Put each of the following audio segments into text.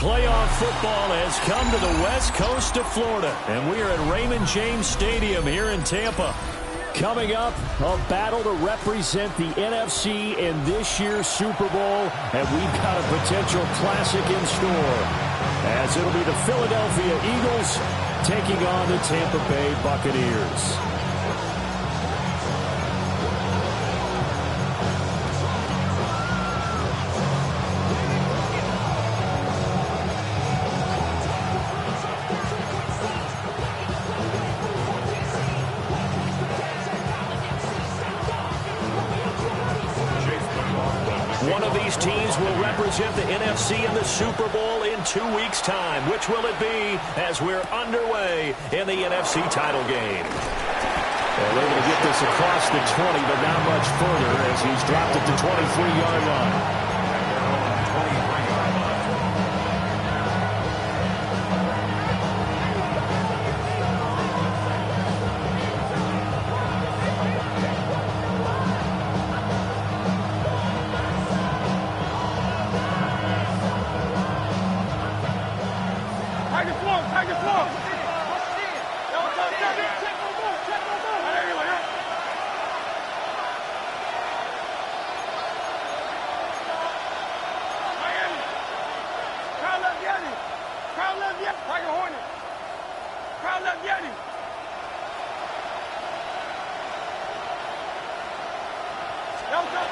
Playoff football has come to the west coast of Florida, and we are at Raymond James Stadium here in Tampa. Coming up, a battle to represent the NFC in this year's Super Bowl, and we've got a potential classic in store, as it'll be the Philadelphia Eagles taking on the Tampa Bay Buccaneers. One of these teams will represent the NFC in the Super Bowl in 2 weeks' time. Which will it be as we're underway in the NFC title game? They're able to get this across the 20, but not much further as he's dropped it to 23-yard line.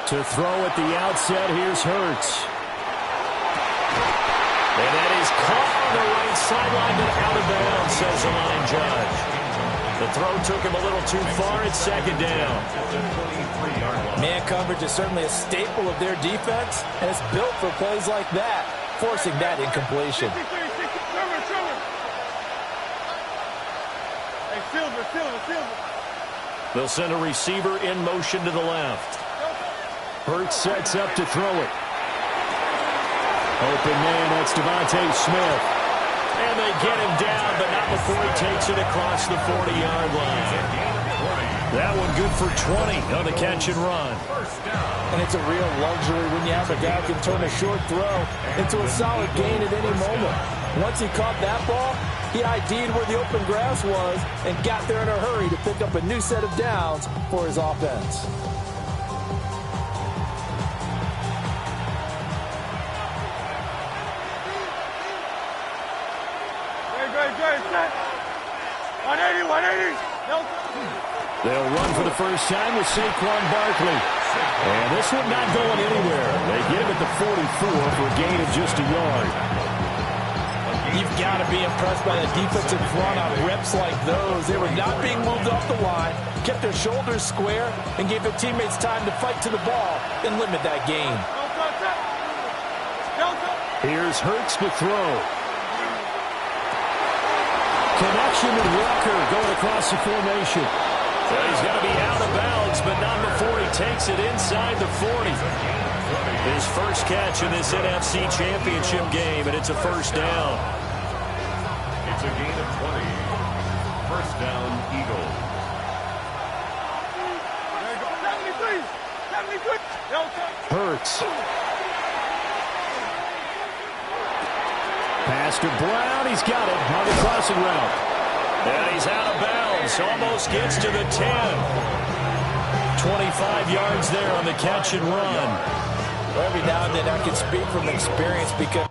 To throw at the outset, here's Hurts. And that is caught on the right sideline and out of bounds, says the line judge. The throw took him a little too far. It's second down. Man coverage is certainly a staple of their defense, and it's built for plays like that, forcing that incompletion. They'll send a receiver in motion to the left. Hurts sets up to throw it. Open man, that's Devontae Smith. And they get him down, but not before he takes it across the 40-yard line. That one good for 20 on the catch and run. And it's a real luxury when you have a guy who can turn a short throw into a solid gain at any moment. Once he caught that ball, he ID'd where the open grass was and got there in a hurry to pick up a new set of downs for his offense. They'll run for the first time with Saquon Barkley. And this one not going anywhere. They get him at the 44 for a gain of just a yard. You've got to be impressed by the defensive front on reps like those. They were not being moved off the line, kept their shoulders square, and gave their teammates time to fight to the ball and limit that gain. Here's Hurts to throw. Connection with Walker going across the formation. Well, he's going to be out of bounds, but not before he takes it inside the 40. His first catch in this NFC Championship game, and it's a first down. It's a gain of 20. First down, Eagles. Hurts. Pass to Brown. He's got it on the crossing route. And he's out of bounds. Almost gets to the 10. 25 yards there on the catch and run. Well, every now and then I can speak from experience because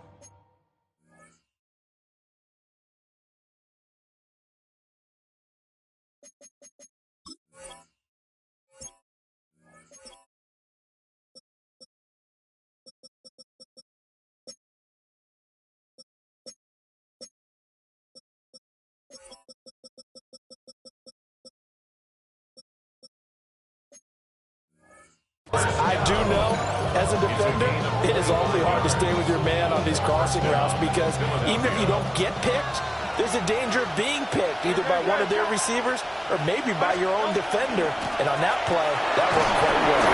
I do know, as a defender, it is awfully hard to stay with your man on these crossing routes because even if you don't get picked, there's a danger of being picked either by one of their receivers or maybe by your own defender. And on that play, that worked quite well.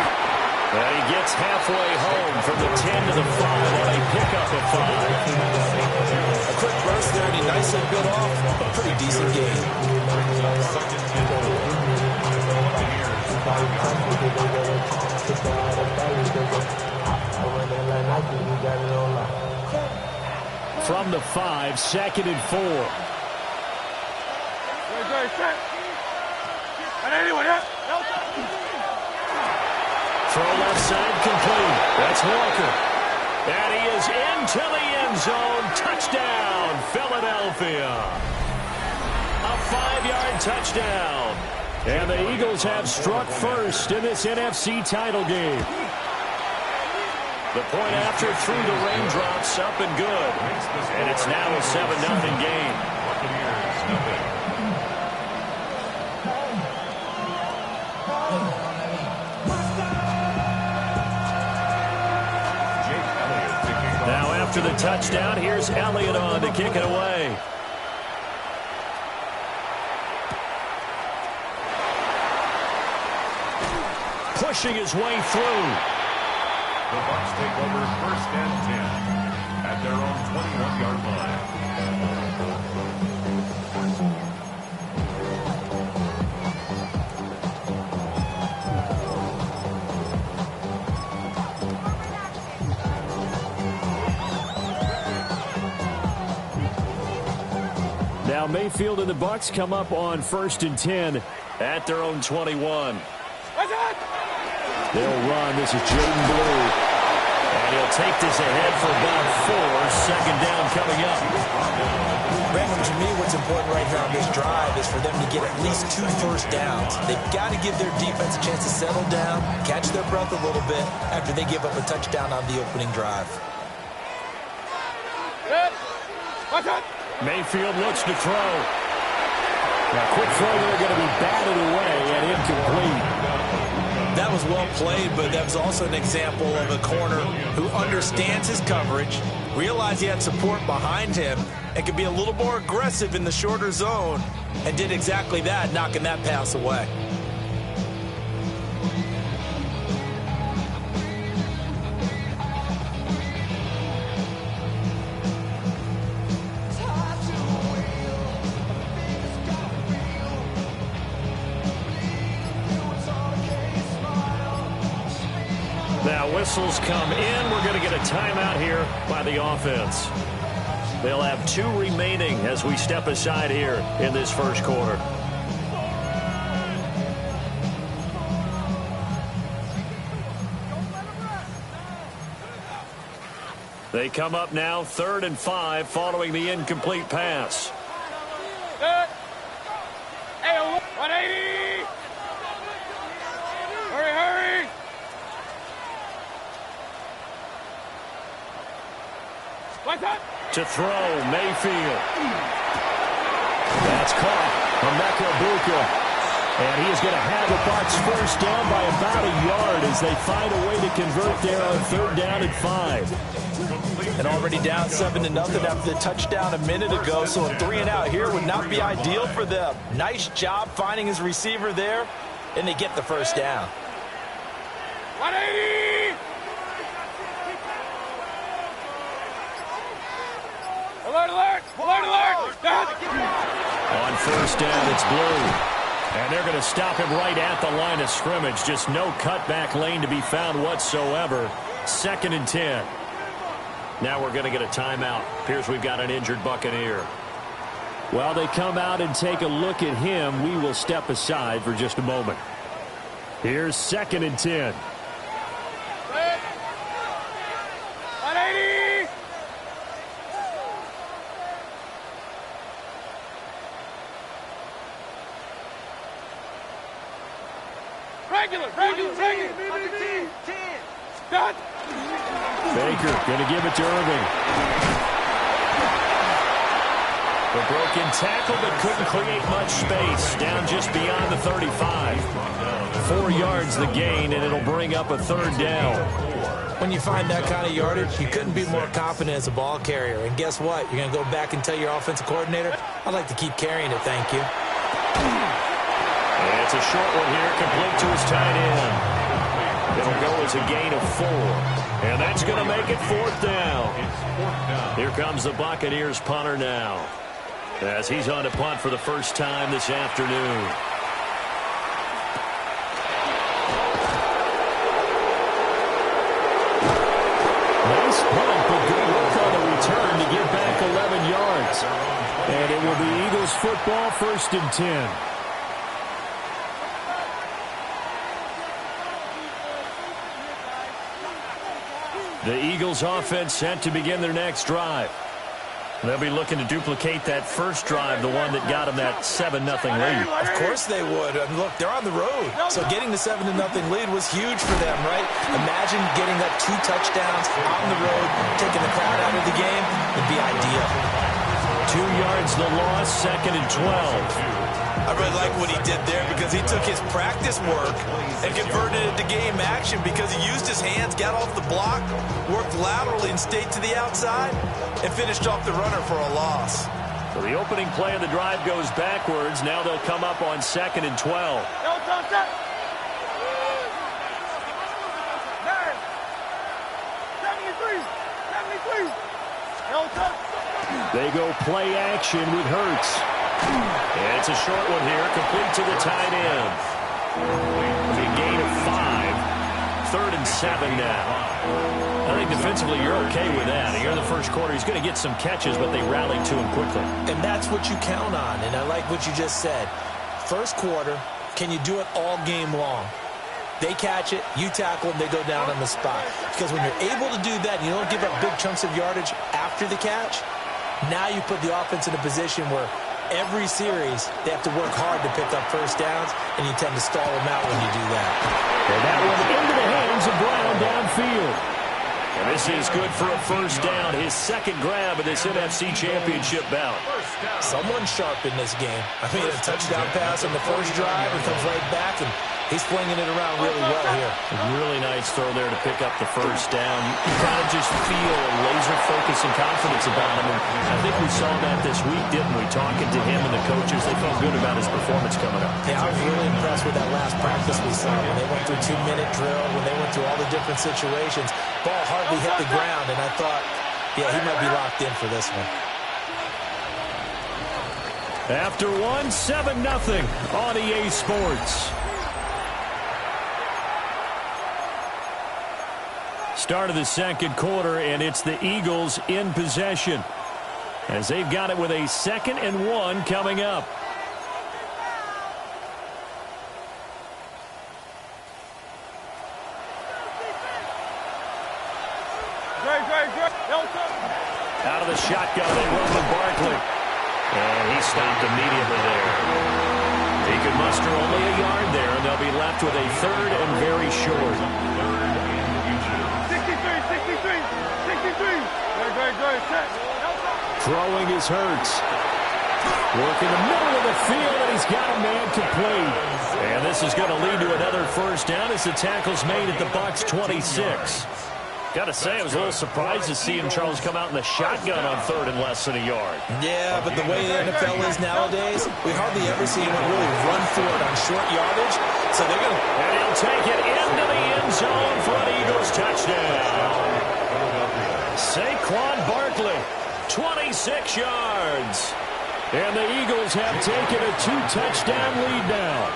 And he gets halfway home from the 10 to the 5 on a pickup of 5. A quick burst there, and he nicely bit off a pretty decent game. from the 5, 2nd and 4. Throw left side complete. That's Walker. And he is into the end zone. Touchdown, Philadelphia. A 5-yard touchdown. And the Eagles have struck first in this NFC title game. The point after through the raindrops, up and good. And it's now a 7-0 game. Now after the touchdown, here's Elliott on to kick it away. Pushing his way through. The Bucs take over 1st and 10 at their own 21-yard line. Now Mayfield and the Bucs come up on 1st and 10 at their own 21. They'll run. This is Jaden Blue. And he'll take this ahead for about 4. 2nd down coming up. Brandon, to me, what's important right here on this drive is for them to get at least 2 first downs. They've got to give their defense a chance to settle down, catch their breath a little bit after they give up a touchdown on the opening drive. Mayfield looks to throw. Now, quick throw there, going to be batted away and incomplete. That was well played, but that was also an example of a corner who understands his coverage, realized he had support behind him, and could be a little more aggressive in the shorter zone, and did exactly that, knocking that pass away. Now whistles come in. We're going to get a timeout here by the offense. They'll have 2 remaining as we step aside here in this first quarter. They come up now 3rd and 5 following the incomplete pass. Hey, 180! Hurry! To throw, Mayfield. That's caught. Emeka Egbuka. And he is going to have the Bucs first down by about a yard as they find a way to convert there on 3rd down and 5. And already down 7-0 after the touchdown a minute ago, so a 3 and out here would not be ideal for them. Nice job finding his receiver there, and they get the first down. 180! Alert! On 1st down, it's Blue. And they're going to stop him right at the line of scrimmage. Just no cutback lane to be found whatsoever. 2nd and 10. Now we're going to get a timeout. Appears we've got an injured Buccaneer. While they come out and take a look at him, we will step aside for just a moment. Here's 2nd and 10. 180! Regular. Done. Baker going to give it to Irving. The broken tackle, but couldn't create much space. Down just beyond the 35. 4 yards the gain, and it'll bring up a 3rd down. When you find that kind of yardage, you couldn't be more confident as a ball carrier. And guess what? You're going to go back and tell your offensive coordinator, I'd like to keep carrying it, thank you. And it's a short one here, complete to his tight end. It'll go as a gain of 4. And that's going to make it 4th down. Here comes the Buccaneers punter now, as he's on to punt for the first time this afternoon. Nice punt, but good work on the return to get back And it will be Eagles football, 1st and 10. The Eagles offense set to begin their next drive. They'll be looking to duplicate that first drive, the one that got them that 7-0 lead. Of course they would. I mean, look, they're on the road. So getting the 7-0 lead was huge for them, right? Imagine getting up 2 touchdowns on the road, taking the crowd out of the game. It'd be ideal. 2 yards the loss, 2nd and 12. I really like what he did there because he took his practice work and converted it to game action because he used his hands, got off the block, worked laterally and stayed to the outside, and finished off the runner for a loss. So the opening play of the drive goes backwards. Now they'll come up on 2nd and 12. They go play action with Hurts. And it's a short one here, complete to the tight end. Big gain of 5. 3rd and 7 now. I think defensively you're okay with that. Here in the first quarter, he's going to get some catches, but they rallied to him quickly. And that's what you count on, and I like what you just said. First quarter, can you do it all game long? They catch it, you tackle them, they go down on the spot. Because when you're able to do that, and you don't give up big chunks of yardage after the catch, now you put the offense in a position where every series they have to work hard to pick up first downs, and you tend to stall them out when you do that. And that one into the hands of Brown downfield. And this is good for a first down, his 2nd grab of this NFC Championship bout. Someone's sharp in this game. I mean, a touchdown pass on the first drive and comes right back, and he's flinging it around really well here. A really nice throw there to pick up the first down. You kind of just feel a laser focus and confidence about him. And I think we saw that this week, didn't we? Talking to him and the coaches, they felt good about his performance coming up. Yeah, I was really impressed with that last practice we saw when they went through 2-minute drill, when they went through all the different situations. Ball hardly hit the ground, and I thought, yeah, he might be locked in for this one. After 7-0 on EA Sports. Start of the second quarter, and it's the Eagles in possession as they've got it with a 2nd and 1 coming up. Out of the shotgun, they run with Barkley. And he stopped immediately there. He could muster only a yard there, and they'll be left with a 3rd and very short. 63. Throwing is Hurts. Working the middle of the field, and he's got a man complete. And this is going to lead to another first down as the tackle's made at the Bucs 26. Got to say, I was a little surprised to see him, Charles, come out in the shotgun on 3rd and less than a yard. Yeah, but the way the NFL is nowadays, we hardly ever see anyone really run for it on short yardage. So they're going to... And he'll take it into the end zone for an Eagles touchdown. Saquon Barkley, 26 yards. And the Eagles have taken a 2-touchdown lead now.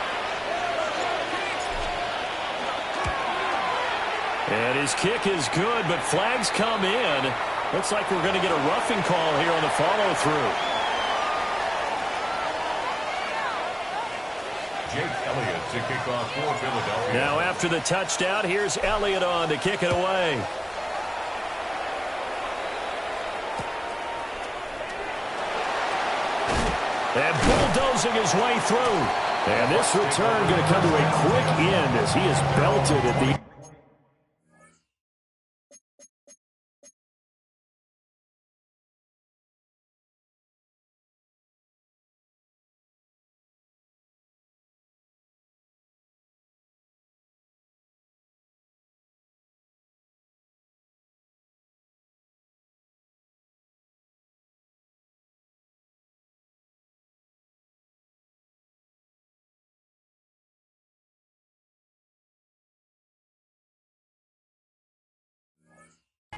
And his kick is good, but flags come in. Looks like we're going to get a roughing call here on the follow-through. Jake Elliott to kick off for Philadelphia. Now after the touchdown, here's Elliott on to kick it away. And bulldozing his way through. And this return going to come to a quick end as he is belted at the...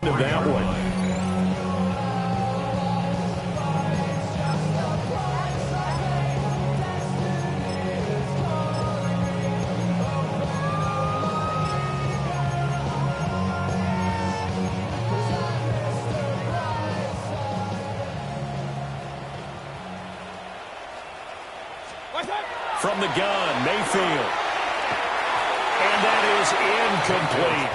of that one. From the gun, Mayfield. And that is incomplete.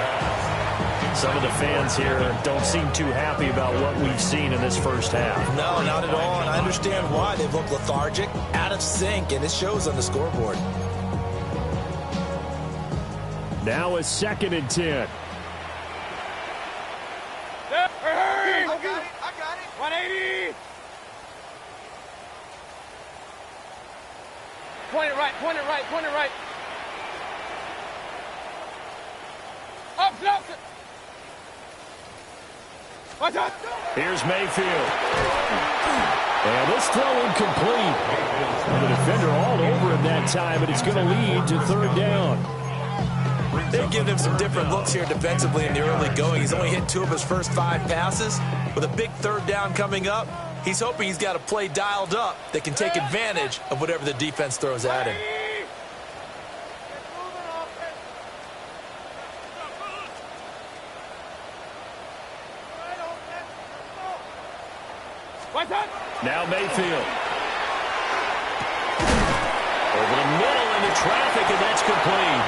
Some of the fans here don't seem too happy about what we've seen in this first half. No, not at all, and I understand why. They've looked lethargic, out of sync, and it shows on the scoreboard. Now a 2nd and 10. Hurry! I got it. 180. Point it right. Up. Watch out. Here's Mayfield. And this throw incomplete. The defender all over him that time, but it's going to lead to 3rd down. They've given him some different looks here defensively in the early going. He's only hit 2 of his first 5 passes. With a big 3rd down coming up, he's hoping he's got a play dialed up that can take advantage of whatever the defense throws at him. Now Mayfield. Over the middle into traffic, and that's complete.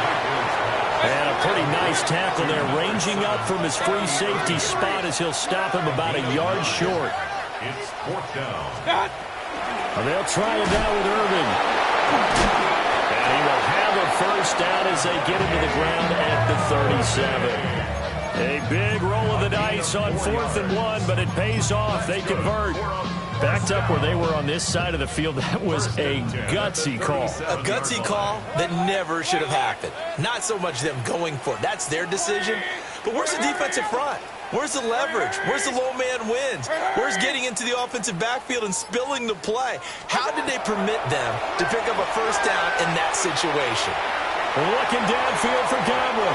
And a pretty nice tackle there, ranging up from his free safety spot as he'll stop him about a yard short. It's 4th down. And they'll try it now with Irvin. And he will have a 1st down as they get him to the ground at the 37. A big roll of the dice on 4th and 1, but it pays off. They convert. Backed up where they were on this side of the field, that was a gutsy call. A gutsy call that never should have happened. Not so much them going for it. That's their decision. But where's the defensive front? Where's the leverage? Where's the low man wins? Where's getting into the offensive backfield and spilling the play? How did they permit them to pick up a 1st down in that situation? Looking downfield for Godwin.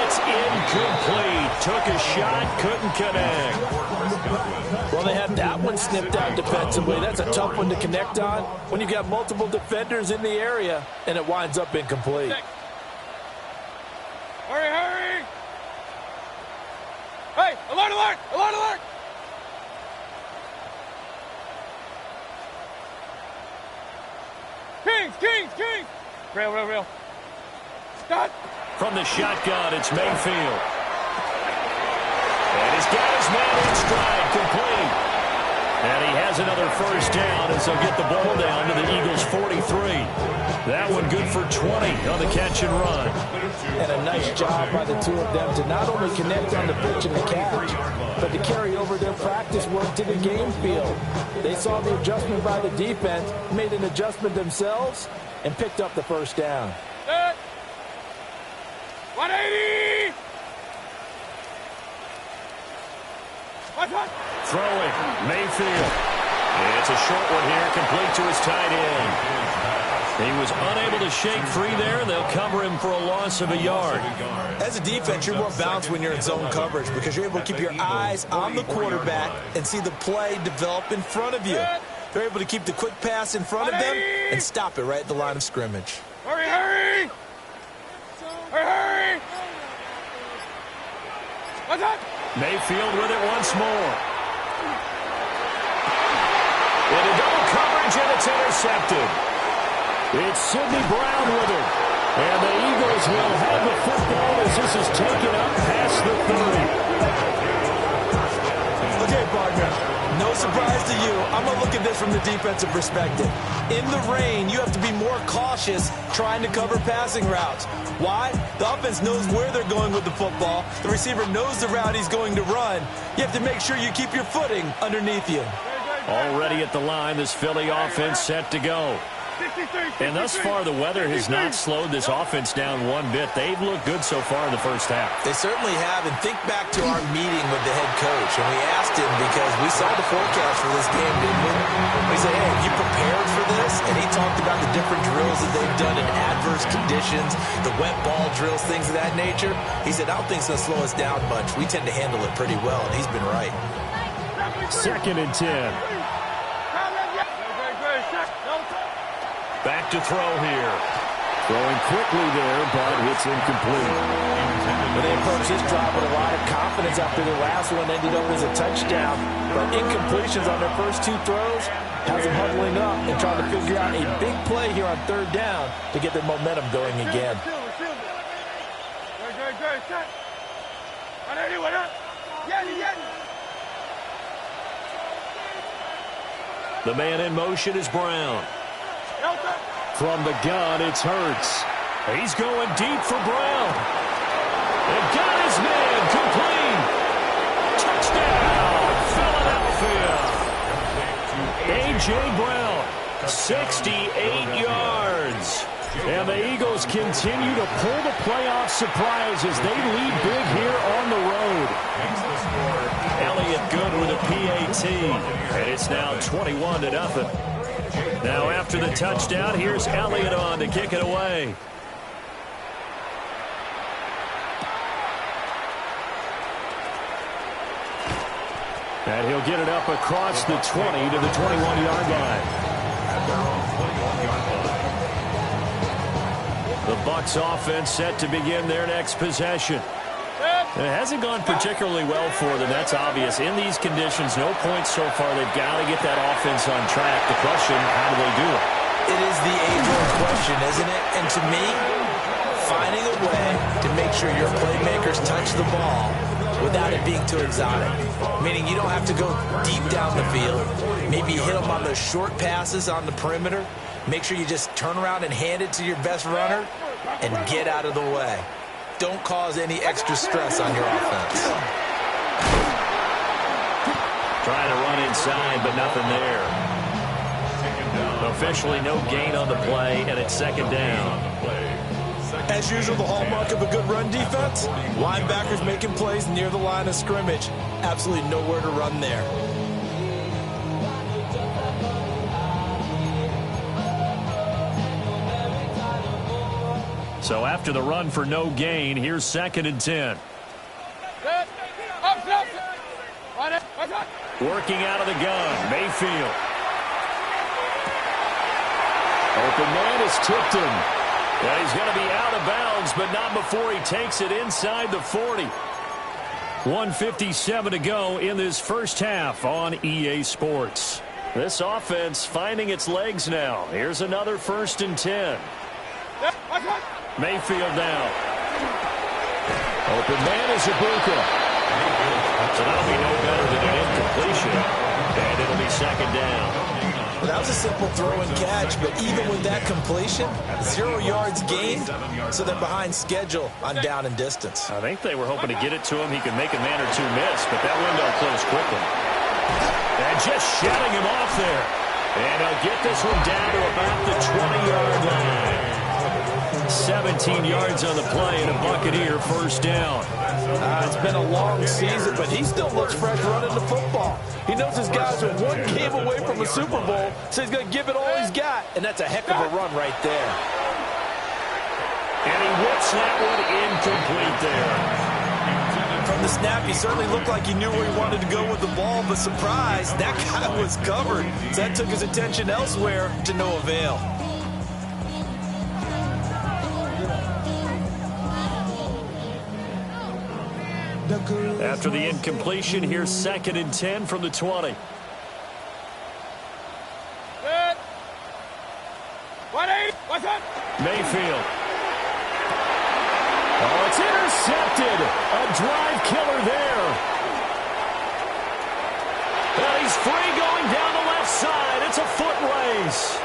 It's incomplete. Took a shot, couldn't connect. Well, they had that one snipped out defensively. That's a tough one to connect on when you've got multiple defenders in the area, and it winds up incomplete. Hurry! Hey, alert! Kings! Real. Stop. From the shotgun, it's Mayfield. And he's got his man in stride, complete. And he has another 1st down as they'll get the ball down to the Eagles' 43. That one good for 20 on the catch and run. And a nice job by the 2 of them to not only connect on the pitch and the catch, but to carry over their practice work to the game field. They saw the adjustment by the defense, made an adjustment themselves, and picked up the 1st down. 180. Throwing, Mayfield. It's a short one here, complete to his tight end. He was unable to shake free there. They'll cover him for a loss of a yard. As a defense, you're more balanced when you're in zone coverage because you're able to keep your eyes on the quarterback and see the play develop in front of you. They're able to keep the quick pass in front of them and stop it right at the line of scrimmage. Hurry! What's up? Mayfield with it once more. Into double coverage, and it's intercepted. It's Sidney Brown with it. And the Eagles will have the football as this is taken up past the 30. Okay, partner. No surprise to you. I'm going to look at this from the defensive perspective. In the rain, you have to be more cautious trying to cover passing routes. Why? The offense knows where they're going with the football. The receiver knows the route he's going to run. You have to make sure you keep your footing underneath you. Already at the line, this Philly offense set to go. And thus far, the weather has not slowed this offense down one bit. They've looked good so far in the first half. They certainly have. And think back to our meeting with the head coach. And we asked him because we saw the forecast for this game, didn't we? We said, hey, have you prepared for this? And he talked about the different drills that they've done in adverse conditions, the wet ball drills, things of that nature. He said, I don't think it's going to slow us down much. We tend to handle it pretty well, and he's been right. 2nd and 10. Back to throw here. Throwing quickly there, but it's incomplete. But they approached this drive with a lot of confidence after their last one ended up as a touchdown. But incompletions on their first 2 throws has them huddling up and trying to figure out a big play here on 3rd down to get their momentum going again. The man in motion is Brown. From the gun, it's Hurts. He's going deep for Brown. And got his man complete. Touchdown, Philadelphia. A.J. Brown, 68 yards. And the Eagles continue to pull the playoff surprise as they lead big here on the road. Elliott good with a PAT. And it's now 21-0. Now after the touchdown, here's Elliott on to kick it away. And he'll get it up across the 20 to the 21-yard line. The Bucs offense set to begin their next possession. It hasn't gone particularly well for them. That's obvious. In these conditions, no points so far. They've got to get that offense on track. The question, how do they do it? It is the age-old question, isn't it? And to me, finding a way to make sure your playmakers touch the ball without it being too exotic. Meaning you don't have to go deep down the field. Maybe hit them on those short passes on the perimeter. Make sure you just turn around and hand it to your best runner and get out of the way. Don't cause any extra stress on your offense. Trying to run inside, but nothing there. Officially no gain on the play, and it's 2nd down. As usual, the hallmark of a good run defense, linebackers making plays near the line of scrimmage. Absolutely nowhere to run there. So after the run for no gain, here's 2nd and 10. Working out of the gun, Mayfield. Open man is tipped him. And he's going to be out of bounds, but not before he takes it inside the 40. 1:57 to go in this first half on EA Sports. This offense finding its legs now. Here's another 1st and 10. Mayfield now. Open man is Ibuka. So that'll be no better than an incompletion. And it'll be 2nd down. Well, that was a simple throw and catch, but even with that completion, 0 yards gained, so they're behind schedule on down and distance. I think they were hoping to get it to him. He could make a man or two miss, but that window closed quickly. And just shutting him off there. And he'll get this one down to about the 20-yard line. 17 yards on the play and a Buccaneer 1st down. It's been a long season, but he still looks fresh running the football. He knows his guys are 1 game away from a Super Bowl, so he's going to give it all he's got, and that's a heck of a run right there. And he whips that one incomplete there. From the snap, he certainly looked like he knew where he wanted to go with the ball, but surprise, that guy was covered. So that took his attention elsewhere to no avail. After the incompletion, here's 2nd and 10 from the 20. Mayfield. Oh, it's intercepted. A drive killer there. And he's free going down the left side. It's a foot race.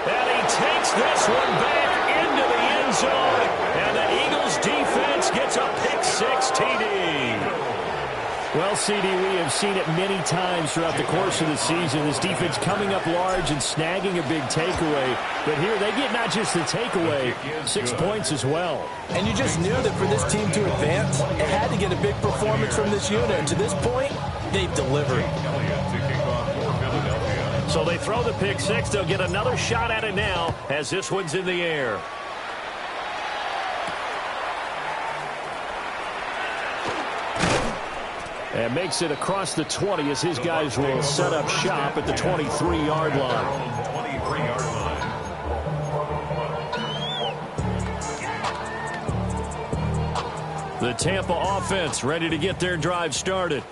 And he takes this one back into the end zone. And the Eagles defense gets a pick-6 TD. Well, CD, we have seen it many times throughout the course of the season. This defense coming up large and snagging a big takeaway. But here they get not just the takeaway, 6 points as well. And you just knew that for this team to advance, it had to get a big performance from this unit. And to this point, they've delivered. So they throw the pick-6. They'll get another shot at it now as this one's in the air. And makes it across the 20 as his guys will set up shop at the 23-yard line. The Tampa offense ready to get their drive started.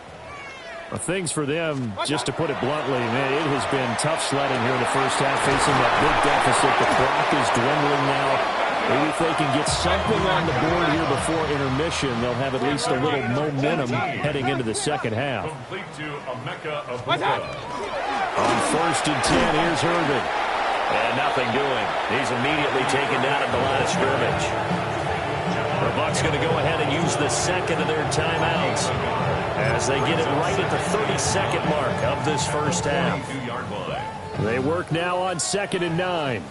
Things for them, just to put it bluntly, man, it has been tough sledding here in the first half, facing that big deficit. The clock is dwindling now. Maybe if they can get something on the board here before intermission, they'll have at least a little momentum heading into the second half. Complete to Emeka Egbuka. On 1st and 10, here's Irvin. And nothing doing. He's immediately taken down at the line of scrimmage. The Bucs going to go ahead and use the second of their timeouts as they get it right at the 32nd mark of this first half. They work now on 2nd and 9.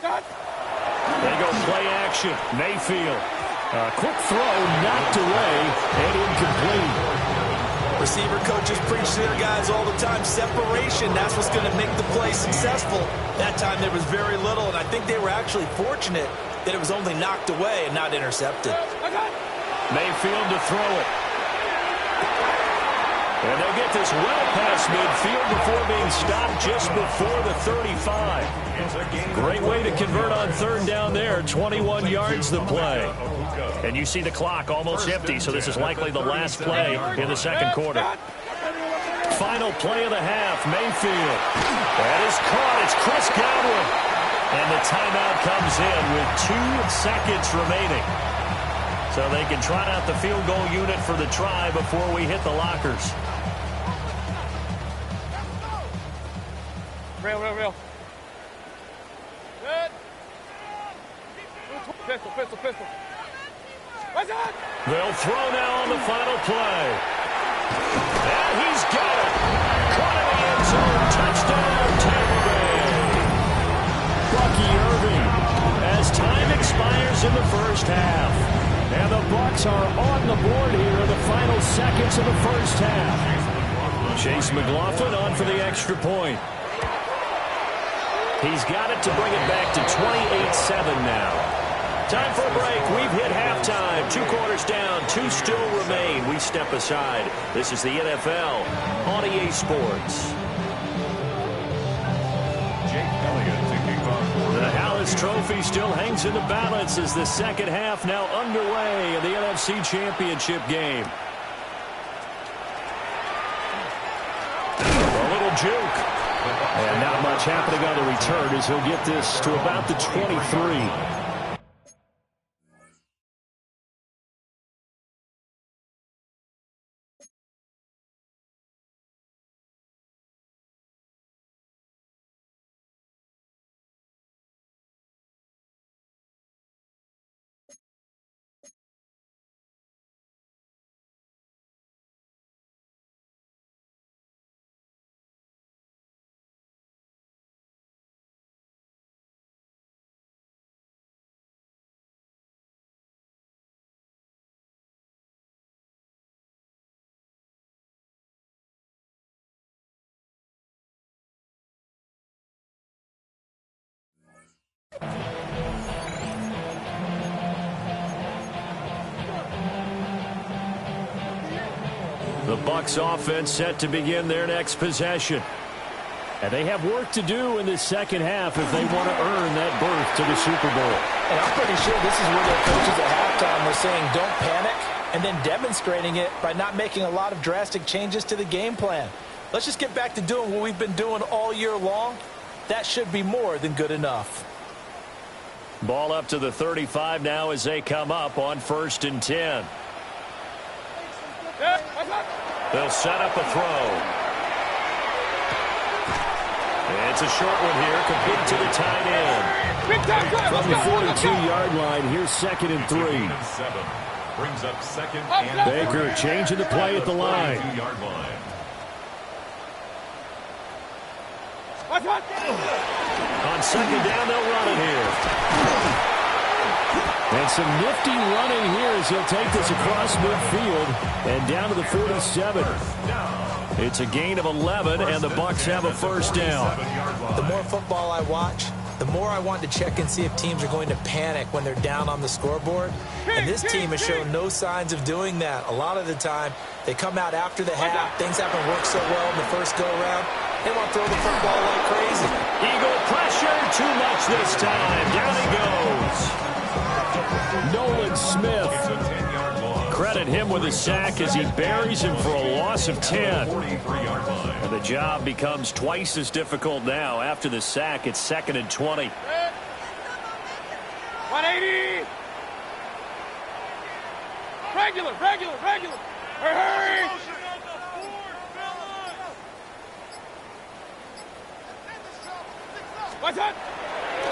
They go play action. Mayfield. A quick throw, knocked away, and incomplete. Receiver coaches preach to their guys all the time. Separation, that's what's going to make the play successful. That time there was very little, and I think they were actually fortunate that it was only knocked away and not intercepted. Mayfield to throw it. And they'll get this well past midfield before being stopped just before the 35. Great way to convert on 3rd down there. 21 yards the play. And you see the clock almost empty, so this is likely the last play in the second quarter. Final play of the half, Mayfield. That is caught. It's Chris Godwin. And the timeout comes in with 2 seconds remaining. So they can trot out the field goal unit for the try before we hit the lockers. Real. Good. Pistol. They'll throw now on the final play. And he's got it. Caught in the end zone. Touchdown, Tampa Bay. Bucky Irving as time expires in the first half. And the Bucs are on the board here in the final seconds of the first half. Chase McLaughlin on for the extra point. He's got it to bring it back to 28-7 now. Time for a break. We've hit halftime. 2 quarters down. 2 still remain. We step aside. This is the NFL on EA Sports. Jake Elliott to kick off. The Hallis Trophy still hangs in the balance as the second half now underway in the NFC Championship game. A little juke. And not much happening on the return as he'll get this to about the 23. The Bucs offense set to begin their next possession. And they have work to do in the second half if they want to earn that berth to the Super Bowl. And I'm pretty sure this is where their coaches at halftime were saying don't panic, and then demonstrating it by not making a lot of drastic changes to the game plan. Let's just get back to doing what we've been doing all year long. That should be more than good enough. Ball up to the 35 now as they come up on 1st and 10. They'll set up a throw. It's a short one here, complete to the tight end. From the 42-yard line, here's 2nd and 3. Brings up 2nd and Baker changing the play at the line. On 2nd down, they'll run it here. And some nifty running here as he'll take this across midfield and down to the 47. It's a gain of 11, and the Bucs have a first down. The more football I watch, the more I want to check and see if teams are going to panic when they're down on the scoreboard. And this team has shown no signs of doing that. A lot of the time, they come out after the half. Things haven't worked so well in the first go-around. They want to throw the football like crazy. Eagle pressure, too much this time. Down he goes. hit him with a sack as he buries him for a loss of 10. 43-yard line. And the job becomes twice as difficult now. After the sack, it's 2nd and 20. 180. Regular. Hurry. What's up?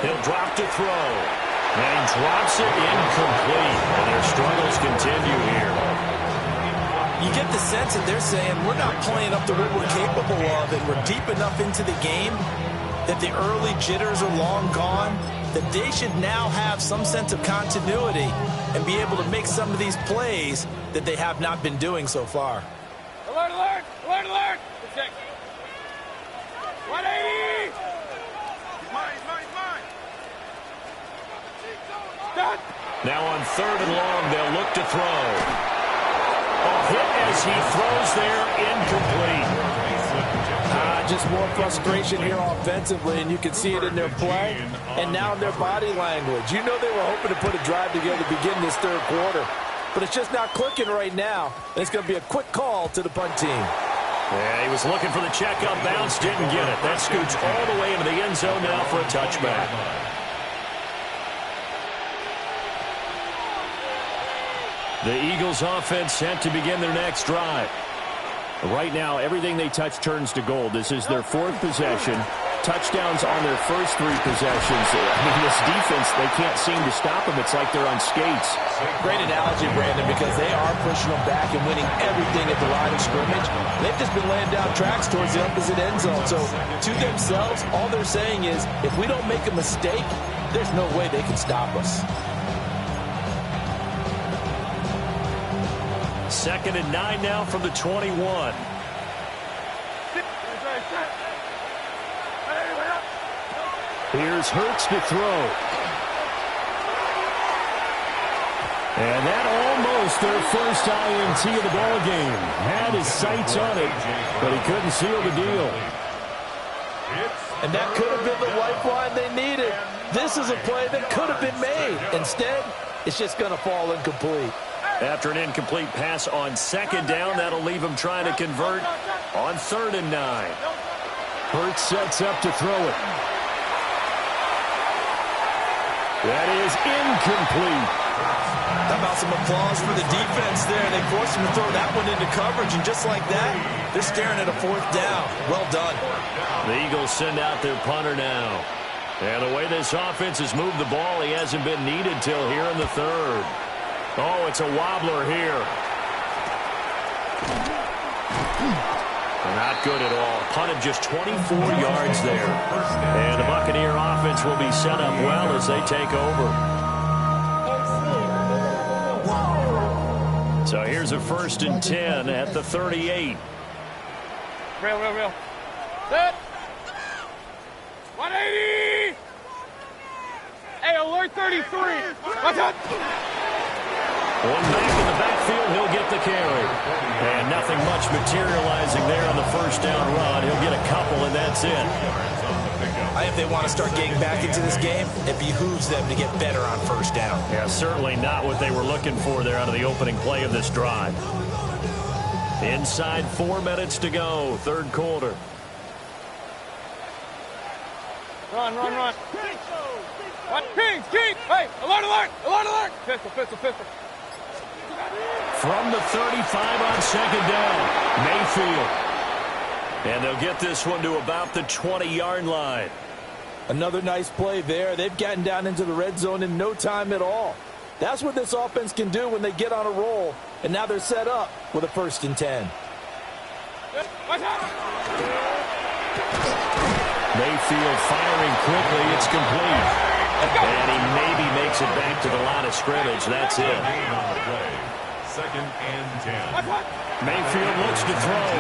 He'll drop to throw. And he drops it incomplete. And their struggles continue here. You get the sense that they're saying we're not playing up to what we're capable of, and we're deep enough into the game that the early jitters are long gone, that they should now have some sense of continuity and be able to make some of these plays that they have not been doing so far. Alert. Check. 180. Mine. Done. Now on 3rd and long, they'll look to throw. A hit as he throws there, incomplete. Just more frustration here offensively, and you can see it in their play and now in their body language. You know they were hoping to put a drive together to begin this 3rd quarter, but it's just not clicking right now. And it's going to be a quick call to the punt team. Yeah, he was looking for the checkup bounce, didn't get it. That scoots all the way into the end zone now for a touchback. The Eagles offense set to begin their next drive. Right now, everything they touch turns to gold. This is their 4th possession. Touchdowns on their first 3 possessions. I mean, this defense, they can't seem to stop them. It's like they're on skates. Great analogy, Brandon, because they are pushing them back and winning everything at the line of scrimmage. They've just been laying down tracks towards the opposite end zone. So to themselves, all they're saying is, if we don't make a mistake, there's no way they can stop us. 2nd and 9 now from the 21. Here's Hurts to throw. And that almost their first INT of the ball game. Had his sights on it, but he couldn't seal the deal. And that could have been the lifeline they needed. This is a play that could have been made. Instead, it's just going to fall incomplete. After an incomplete pass on 2nd down, that'll leave him trying to convert on 3rd and 9. Hurts sets up to throw it. That is incomplete. How about some applause for the defense there? They forced him to throw that one into coverage, and just like that, they're staring at a 4th down. Well done. The Eagles send out their punter now. And the way this offense has moved the ball, he hasn't been needed till here in the 3rd. Oh, it's a wobbler here. Not good at all. Punted just 24 yards there. And the Buccaneer offense will be set up well as they take over. So here's a 1st and 10 at the 38. Real. Set. 180. Hey, alert 33. Watch out. One back in the backfield, he'll get the carry. And nothing much materializing there on the 1st down run. He'll get a couple, and that's it. If they want to start getting back into this game, it behooves them to get better on 1st down. Yeah, certainly not what they were looking for there out of the opening play of this drive. Inside 4 minutes to go, 3rd quarter. Run. What? Kings. Hey, alert. Pistol. From the 35 on 2nd down, Mayfield. And they'll get this one to about the 20-yard line. Another nice play there. They've gotten down into the red zone in no time at all. That's what this offense can do when they get on a roll. And now they're set up with a 1st and 10. Mayfield firing quickly. It's complete. And he maybe makes it back to the line of scrimmage. That's it. 2nd and 10. Mayfield looks to throw.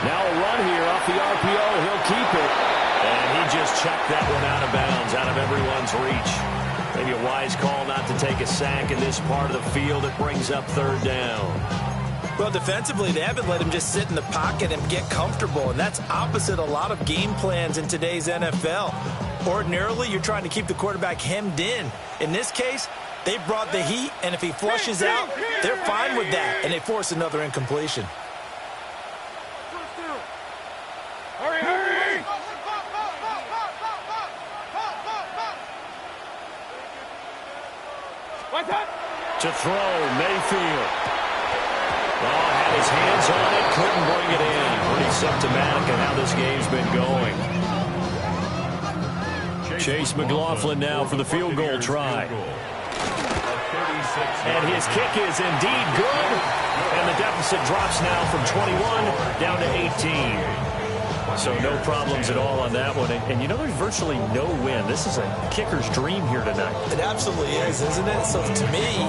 Now a run here off the RPO. He'll keep it. And he just chucked that one out of bounds, out of everyone's reach. Maybe a wise call not to take a sack in this part of the field. It brings up 3rd down. Well, defensively, they haven't let him just sit in the pocket and get comfortable, and that's opposite a lot of game plans in today's NFL. Ordinarily, you're trying to keep the quarterback hemmed in. In this case, They brought the heat, and if he flushes out, they're fine with that, and they force another incompletion. Hurry, hurry! To throw, Mayfield. Oh, had his hands on it, couldn't bring it in. Pretty symptomatic of how this game's been going. Chase McLaughlin now for the field goal try. And his kick is indeed good. And the deficit drops now from 21 down to 18. So no problems at all on that one. And you know, there's virtually no wind. This is a kicker's dream here tonight. It absolutely is, isn't it? So to me,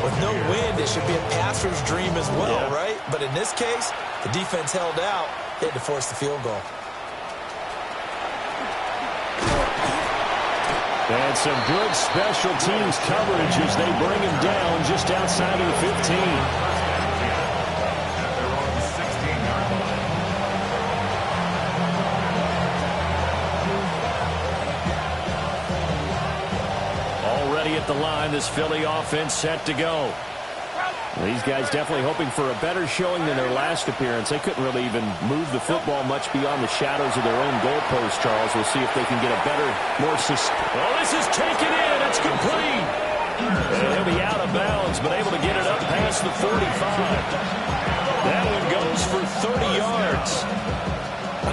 with no wind, it should be a passer's dream as well, right? But in this case, the defense held out. They had to force the field goal. And some good special teams coverage as they bring him down just outside of the 15. At the line, this Philly offense set to go. These guys definitely hoping for a better showing than their last appearance. They couldn't really even move the football much beyond the shadows of their own goalpost, Charles. We'll see if they can get a better, more Oh, this is taken in. It's complete. And he'll be out of bounds, but able to get it up past the 45. That one goes for 30 yards.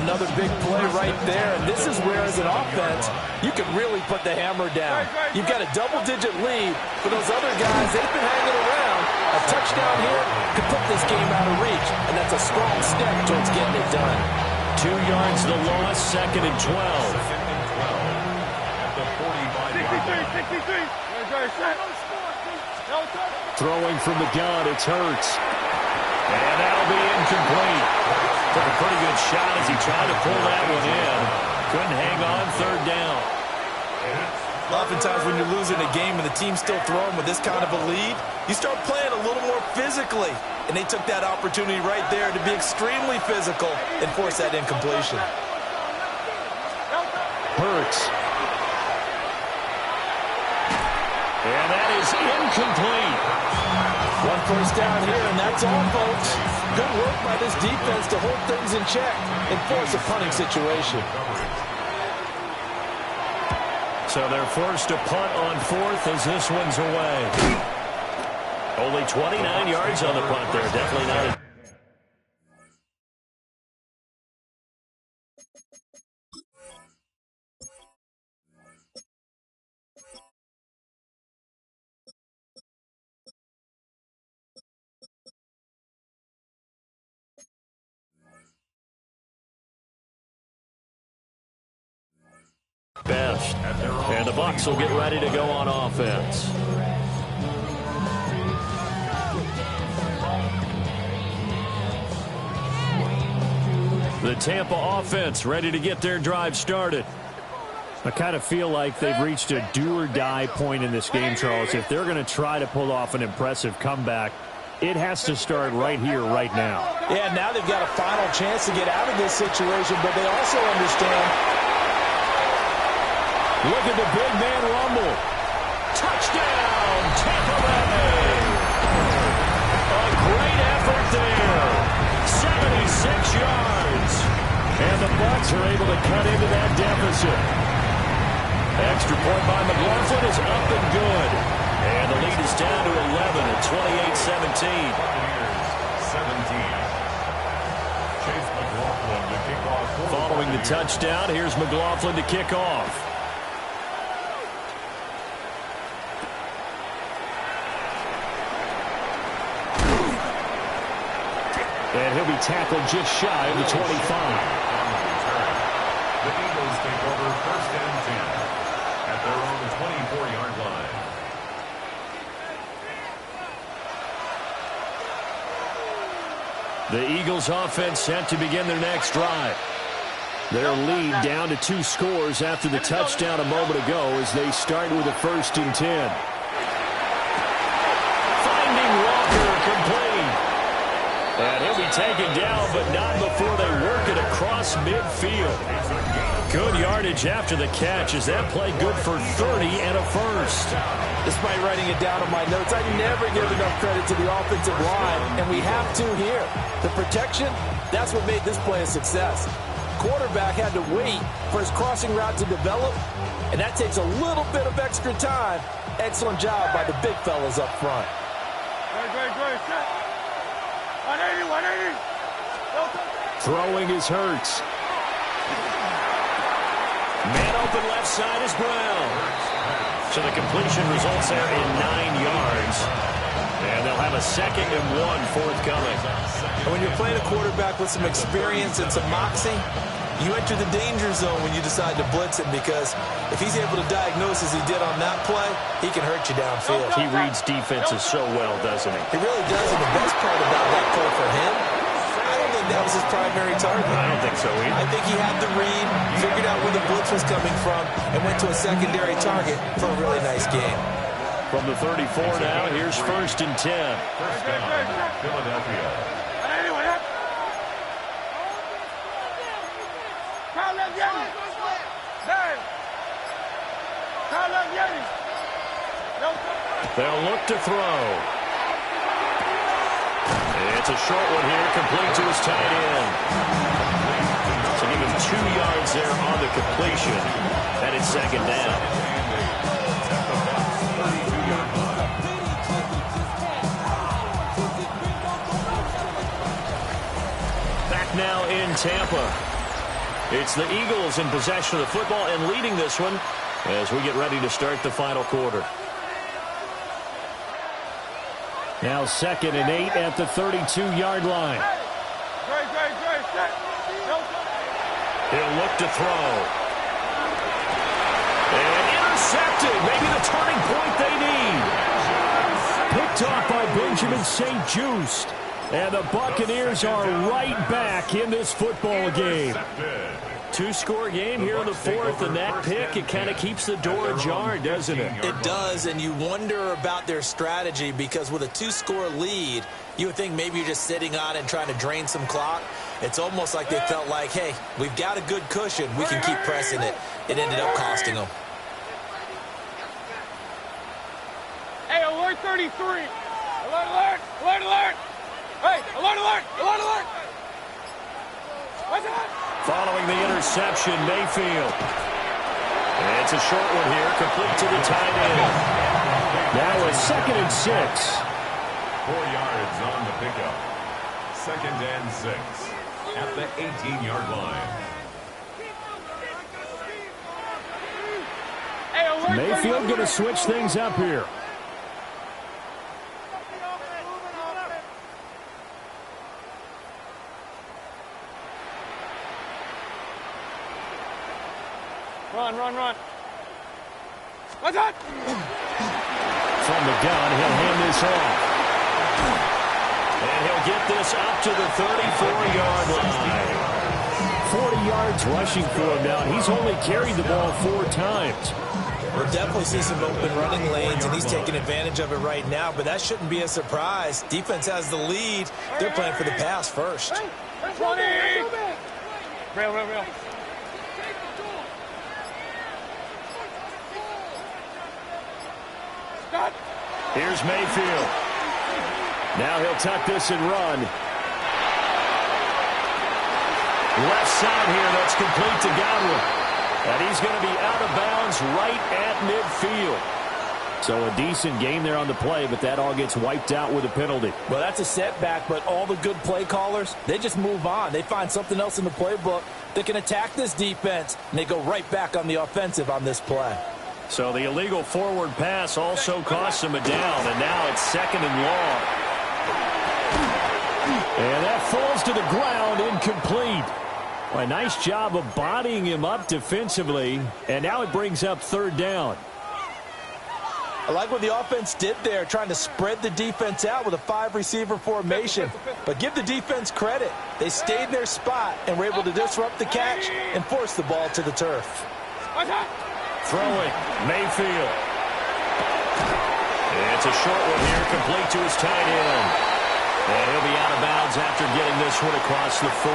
Another big play right there, and this is where, as an offense, you can really put the hammer down. You've got a double-digit lead. For those other guys, they've been hanging around. A touchdown here could put this game out of reach, and that's a strong step towards getting it done. 2 yards the loss, 2nd and 12. At the 45-yard line. Throwing from the gun, it's Hurts. And that'll be incomplete. Took a pretty good shot as he tried to pull that one in. Couldn't hang on, 3rd down. Oftentimes when you're losing a game and the team's still throwing with this kind of a lead, you start playing a little more physically. And they took that opportunity right there to be extremely physical and force that incompletion. Hurts. And that is incomplete. 1 first down here, and that's all, folks. Good work by this defense to hold things in check and force a punting situation. So they're forced to punt on 4th as this one's away. Only 29 yards on the punt there. Definitely not a... best. And the Bucs will get ready to go on offense. The Tampa offense ready to get their drive started. I kind of feel like they've reached a do-or-die point in this game, Charles. If they're going to try to pull off an impressive comeback, it has to start right here, right now. Yeah, now they've got a final chance to get out of this situation, but they also understand... Look at the big man rumble. Touchdown, Tampa Bay. A great effort there. 76 yards. And the Bucs are able to cut into that deficit. Extra point by McLaughlin is up and good. And the lead is down to 11 at 28-17. 17. Chase McLaughlin to kick off. Following the touchdown, here's McLaughlin to kick off. And he'll be tackled just shy of the 25. The Eagles take over 1st and 10 at their own 24-yard line. The Eagles offense set to begin their next drive. Their lead down to 2 scores after the touchdown a moment ago as they start with a 1st and 10. Finding Walker complete. And he'll be taken down, but not before they work it across midfield. Good yardage after the catch. Is that play good for 30 and a first? Despite writing it down on my notes, I never give enough credit to the offensive line, and we have to here. The protection, that's what made this play a success. Quarterback had to wait for his crossing route to develop, and that takes a little bit of extra time. Excellent job by the big fellas up front. Good. 180, 180. Throwing is Hurts. Man open left side is Brown. So the completion results there in 9 yards. And they'll have a 2nd and 1 forthcoming. And when you're playing a quarterback with some experience and some moxie, you enter the danger zone when you decide to blitz him, because if he's able to diagnose as he did on that play, he can hurt you downfield. He reads defenses so well, doesn't he? He really does, and the best part about that play for him, I don't think that was his primary target. I don't think so either. I think he had the read, figured out where the blitz was coming from, and went to a secondary target for a really nice game. From the 34 now, here's 1st and 10. First down, Philadelphia. They'll look to throw. It's a short one here, complete to his tight end. So give him 2 yards there on the completion. And it's 2nd down. Back now in Tampa. It's the Eagles in possession of the football and leading this one as we get ready to start the final quarter. Now 2nd and 8 at the 32-yard line. He'll look to throw. And intercepted. Maybe the turning point they need. Picked off by Benjamin St-Juste. And the Buccaneers are right back in this football game. 2-score game here in the 4th, and that pick, it kind of keeps the door ajar, doesn't it? It does, and you wonder about their strategy, because with a 2-score lead, you would think maybe you're just sitting on it and trying to drain some clock. It's almost like they felt like, hey, we've got a good cushion. We can keep pressing it. It ended up costing them. Hey, alert 33. Alert, alert, alert, alert. Hey, alert, alert, alert, alert. What's that? Following the interception, Mayfield. It's a short one here, complete to the tight end. Now a 2nd and 6. 4 yards on the pickup. 2nd and 6 at the 18-yard line. Hey, alert Mayfield going to switch things up here. Run. What's that? From the gun, he'll hand this off. And he'll get this up to the 34-yard line. 40 yards rushing for him now. He's only carried the ball 4 times. We'll definitely see some open running lanes, and he's taking advantage of it right now, but that shouldn't be a surprise. Defense has the lead. They're playing for the pass first. 20. Real. Here's Mayfield. Now he'll tuck this and run. Left side here, that's complete to Godwin. And he's going to be out of bounds right at midfield. So a decent game there on the play, but that all gets wiped out with a penalty. Well, that's a setback, but all the good play callers, they just move on. They find something else in the playbook that can attack this defense, and they go right back on the offensive on this play. So the illegal forward pass also costs him a down, and now it's 2nd and long. And that falls to the ground, incomplete. Well, a nice job of bodying him up defensively, and now it brings up 3rd down. I like what the offense did there, trying to spread the defense out with a 5-receiver formation. But give the defense credit. They stayed in their spot and were able to disrupt the catch and force the ball to the turf. Throwing, Mayfield. It's a short one here, complete to his tight end. And he'll be out of bounds after getting this one across the 40.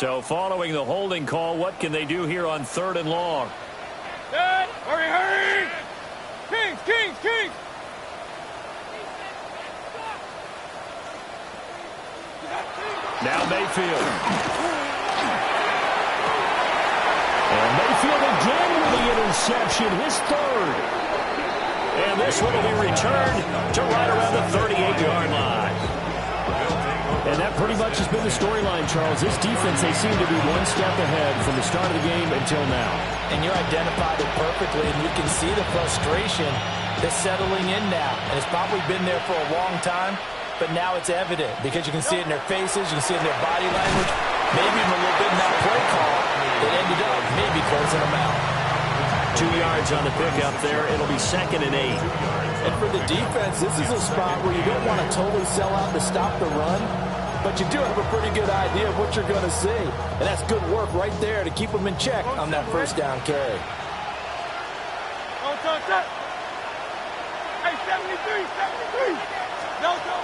So following the holding call, what can they do here on 3rd and long? Dad, hurry, hurry! Kings, Kings, Kings! Now Mayfield. And Mayfield again with the interception, his 3rd. And this one will be returned to right around the 38-yard line. And that pretty much has been the storyline, Charles. This defense, they seem to be one step ahead from the start of the game until now. And you identified it perfectly, and you can see the frustration that's settling in now. And it's probably been there for a long time, but now it's evident because you can see it in their faces, you can see it in their body language, maybe even a little bit in that play call that ended up maybe closing them out. 2 yards on the pickup there. It'll be 2nd and 8. And for the defense, this is a spot where you don't want to totally sell out to stop the run, but you do have a pretty good idea of what you're going to see. And that's good work right there to keep them in check on that 1st down carry. Hey, 73, 73. No, no.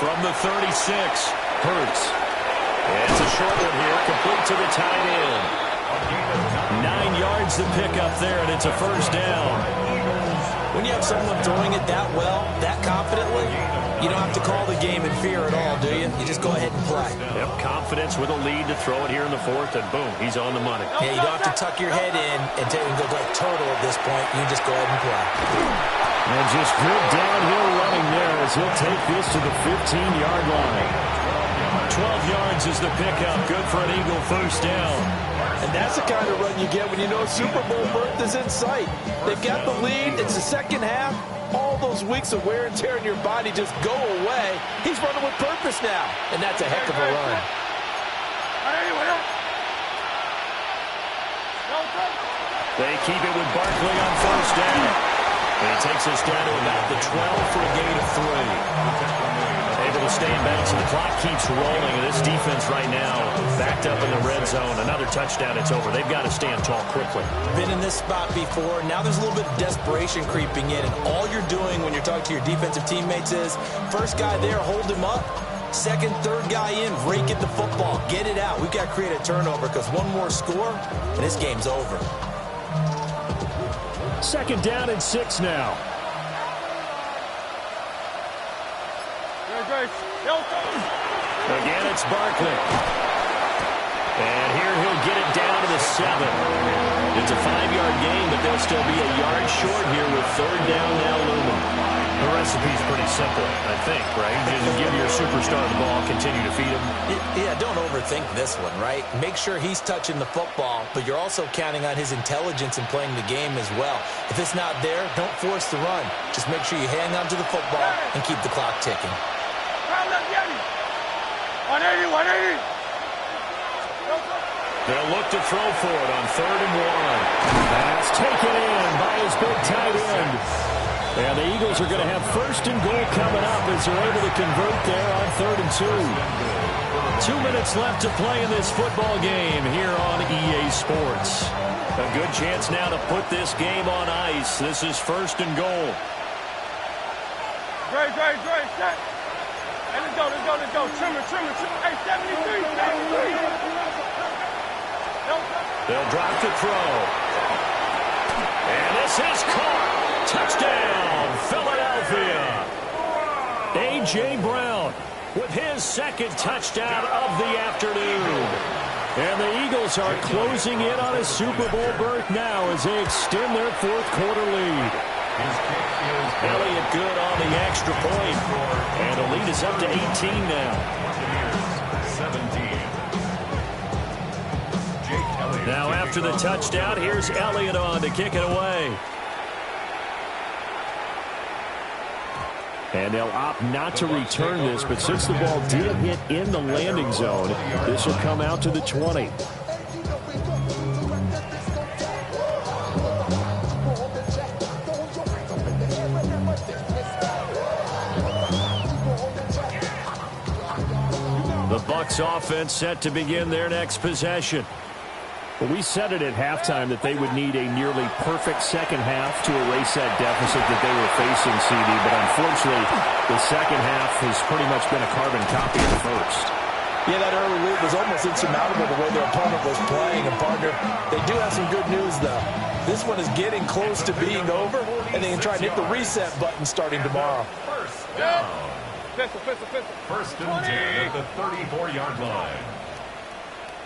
From the 36, Hurts. It's a short one here, complete to the tight end. 9 yards to pick up there, and it's a 1st down. When you have someone throwing it that well, that confidently, you don't have to call the game in fear at all, do you? You just go ahead and play. Yep, confidence with a lead to throw it here in the 4th, and boom, he's on the money. Yeah, you don't have to tuck your head in and go like turtle at this point. You just go ahead and play. And just good downhill running there as he'll take this to the 15-yard line. 12 yards is the pickup. Good for an Eagle 1st down. And that's the kind of run you get when you know Super Bowl berth is in sight. They've got the lead. It's the 2nd half. All those weeks of wear and tear in your body just go away. He's running with purpose now, and that's a heck of a run. They keep it with Barkley on 1st down. And he takes us down to about the 12 for a gain of 3. Able to stay in bounds, and the clock keeps rolling. And this defense right now backed up in the red zone. Another touchdown, it's over. They've got to stand tall quickly. Been in this spot before. Now there's a little bit of desperation creeping in. And all you're doing when you're talking to your defensive teammates is, first guy there, hold him up. 2nd, 3rd guy in, rake at the football. Get it out. We've got to create a turnover because one more score, and this game's over. 2nd down and 6 now. Again, it's Barkley. And here he'll get it down to the 7. It's a 5-yard gain, but they'll still be a yard short here with 3rd down now looming. The recipe's pretty simple, I think, right? Just give your superstar the ball, continue to feed him. Yeah, don't overthink this one, right? Make sure he's touching the football, but you're also counting on his intelligence in playing the game as well. If it's not there, don't force the run. Just make sure you hang on to the football and keep the clock ticking. 180, 180. They'll look to throw for it on 3rd and 1. That's taken in by his big tight end. And the Eagles are going to have 1st and goal coming up as they're able to convert there on 3rd and 2. 2 minutes left to play in this football game here on EA Sports. A good chance now to put this game on ice. This is 1st and goal. Dre, set. Hey, let's go. Trim it. Hey, 73, 73. They'll drop to throw. And this is caught. Touchdown, Philadelphia. A.J. Brown with his 2nd touchdown of the afternoon. And the Eagles are closing in on a Super Bowl berth now as they extend their 4th quarter lead. Elliott good on the extra point. And the lead is up to 18 now. 17. Now after the touchdown, here's Elliott on to kick it away. And they'll opt not to return this, but since the ball did hit in the landing zone, this will come out to the 20. The Bucs offense set to begin their next possession. Well, we said it at halftime that they would need a nearly perfect 2nd half to erase that deficit that they were facing, CD. But unfortunately, the 2nd half has pretty much been a carbon copy of the 1st. Yeah, that early lead was almost insurmountable the way their opponent was playing. And, partner, they do have some good news, though. This one is getting close to being over, and they can try and hit the reset button starting tomorrow. First down. Pistol. First and 10 at the 34-yard line.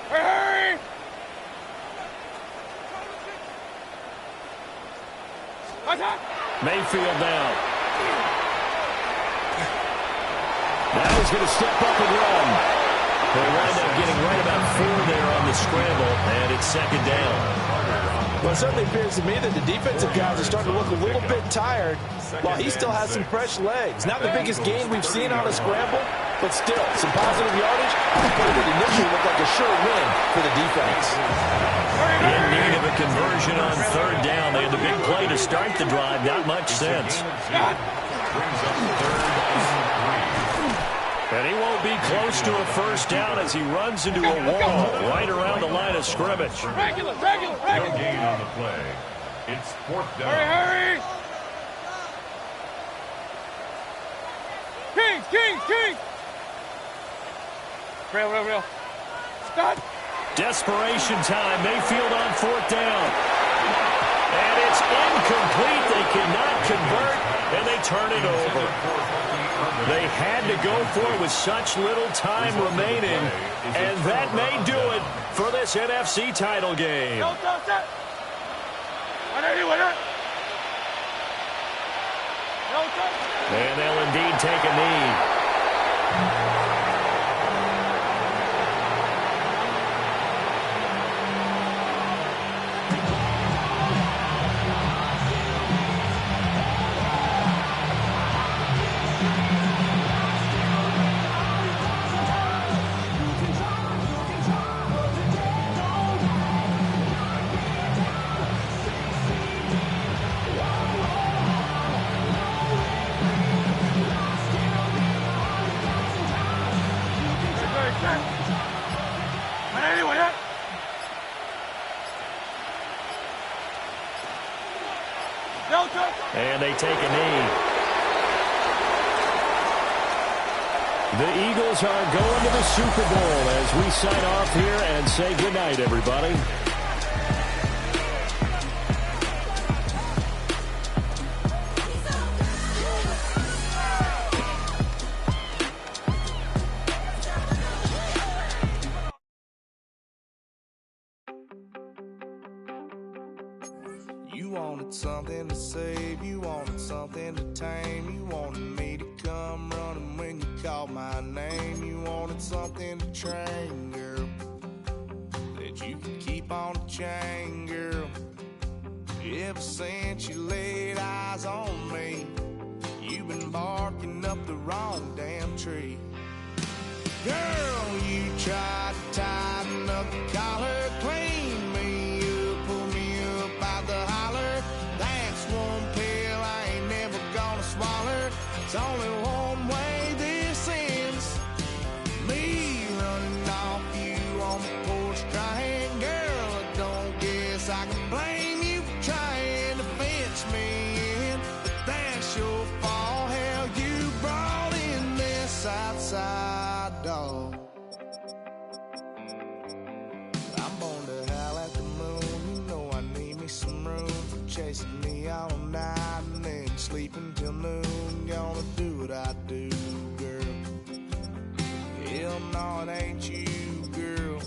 Hurry! Mayfield now. Now he's going to step up and run. They wind up getting right about 4 there on the scramble, and it's second down. Well, it certainly appears to me that the defensive guys are starting to look a little bit tired while he still has some fresh legs. Not the biggest gain we've seen on a scramble, but still, some positive yardage. But it initially looked like a sure win for the defense. In need of a conversion on third down. They had the big play to start the drive. Not much sense. Brings up third and 3. And he won't be close to a first down as he runs into a wall right around the line of scrimmage. Regular. No gain on the play. It's fourth down. Hurry! Kings! Real. Stop! Desperation time. Mayfield on fourth down. And it's incomplete. They cannot convert, and they turn it over. They had to go for it with such little time remaining, and that may do it for this NFC title game. Don't touch it! And they'll indeed take a knee. And they take a knee. The Eagles are going to the Super Bowl as we sign off here and say goodnight, everybody. You wanted something to save, you wanted something to tame, you wanted me to come running when you called my name, you wanted something to train, girl, that you could keep on the chain, girl. Ever since you laid eyes on me, you've been barking up the wrong damn tree. Girl, you tried to tighten up the collar, clean me up, pull me up out the holler. That's one pill I ain't never gonna swallow. It's only one way this ends. Me running off you on the porch crying. Girl, I don't guess I can blame you for trying to fence me in. But that's your fault, hell, you brought in this outside dog. I'm born to howl at the moon. You know I need me some room for chasing me all night and then sleeping till noon. Gonna do what I do, girl. Hell no, it ain't you, girl.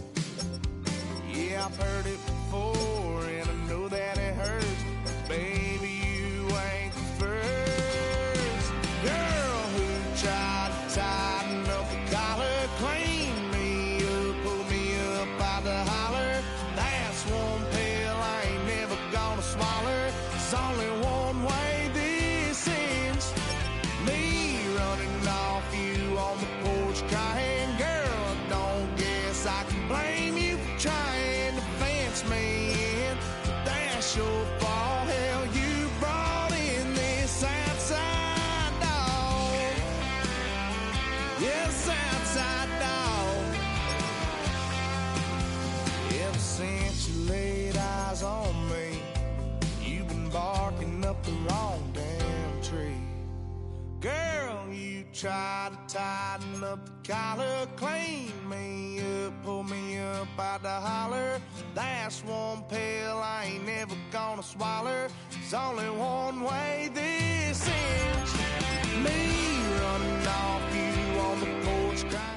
Yeah, I've heard it before and I know that it hurts. Baby, you ain't the first girl who tried to tighten up the collar, clean me up, pull me up out the holler. That's one pill I ain't never gonna swallow. It's only one way this ends. Me running off you on the porch crying. Girl, I don't guess I can blame you for trying to fence me in. try to tighten up the collar, clean me up, pull me up out the holler. That's one pill I ain't never gonna swallow. There's only one way this ends. Me running off you on the porch crying.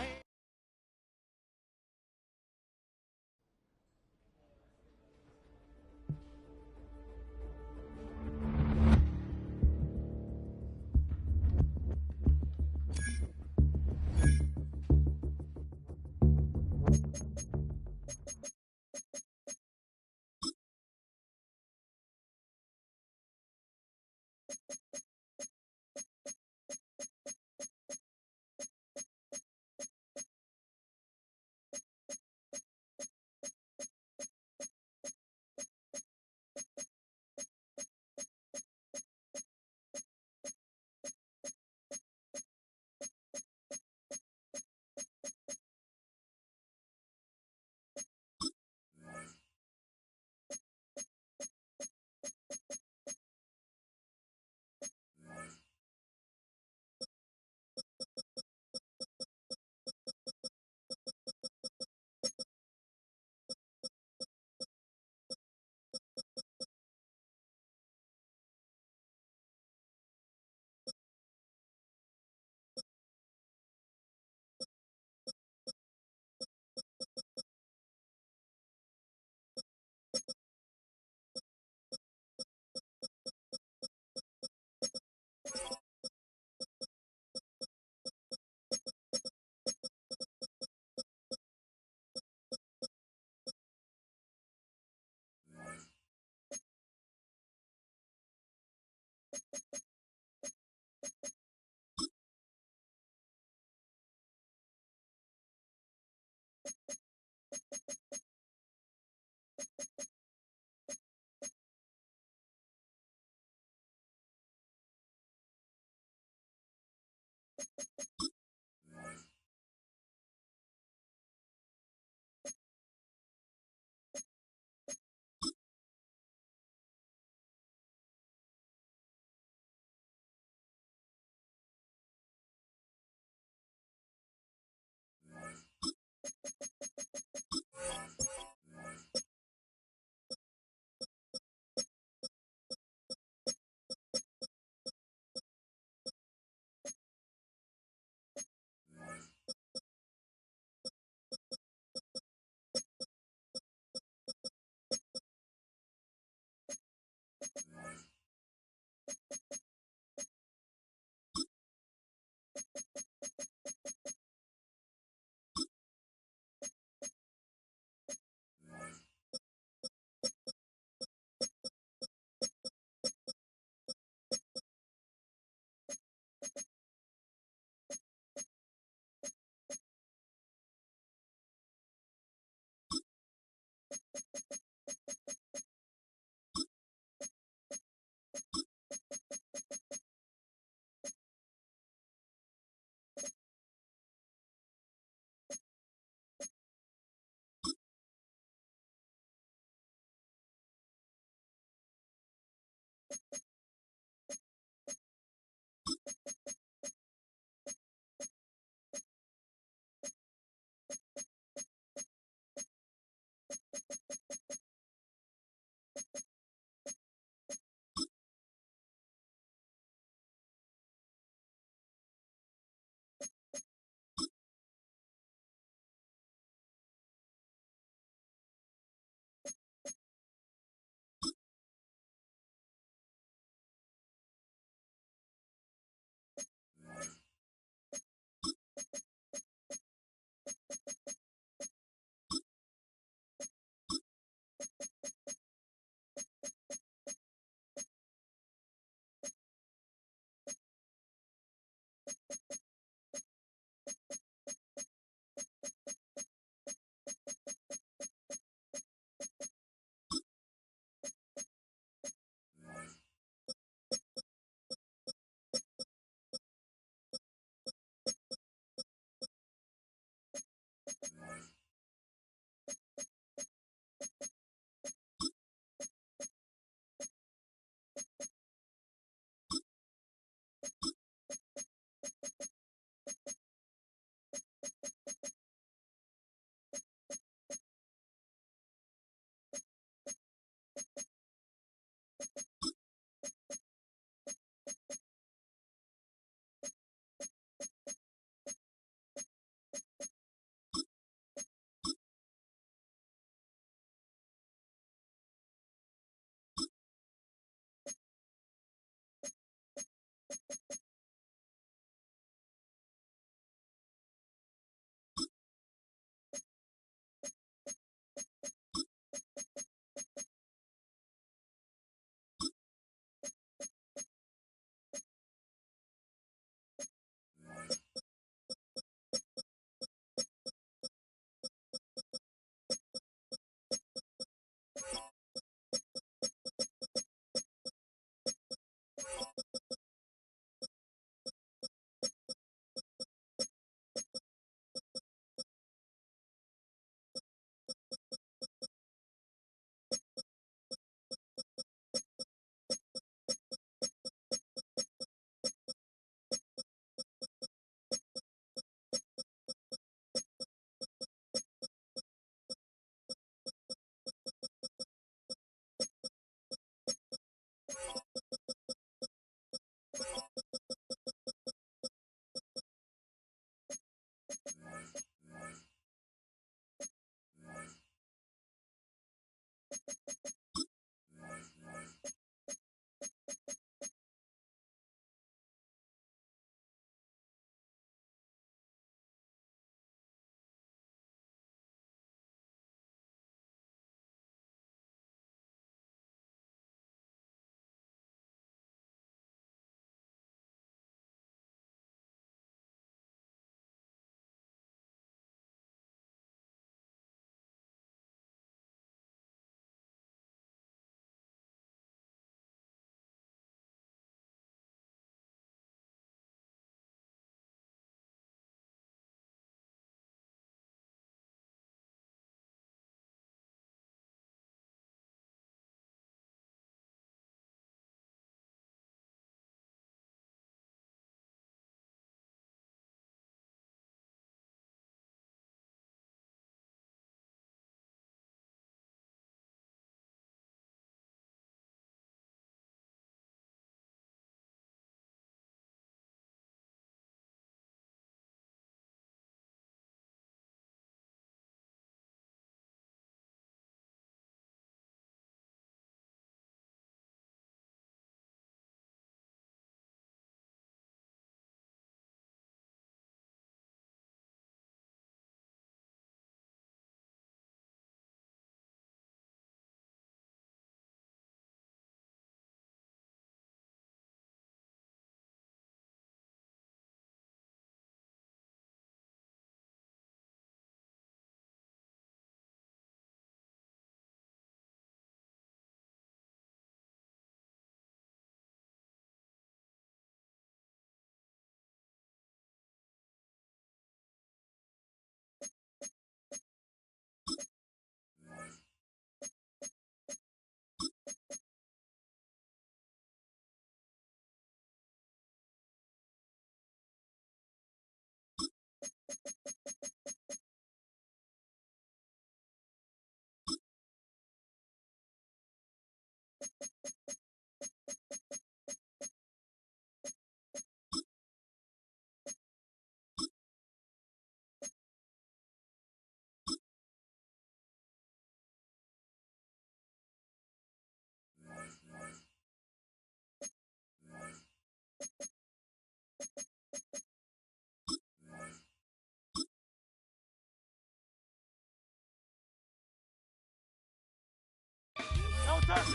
No touch.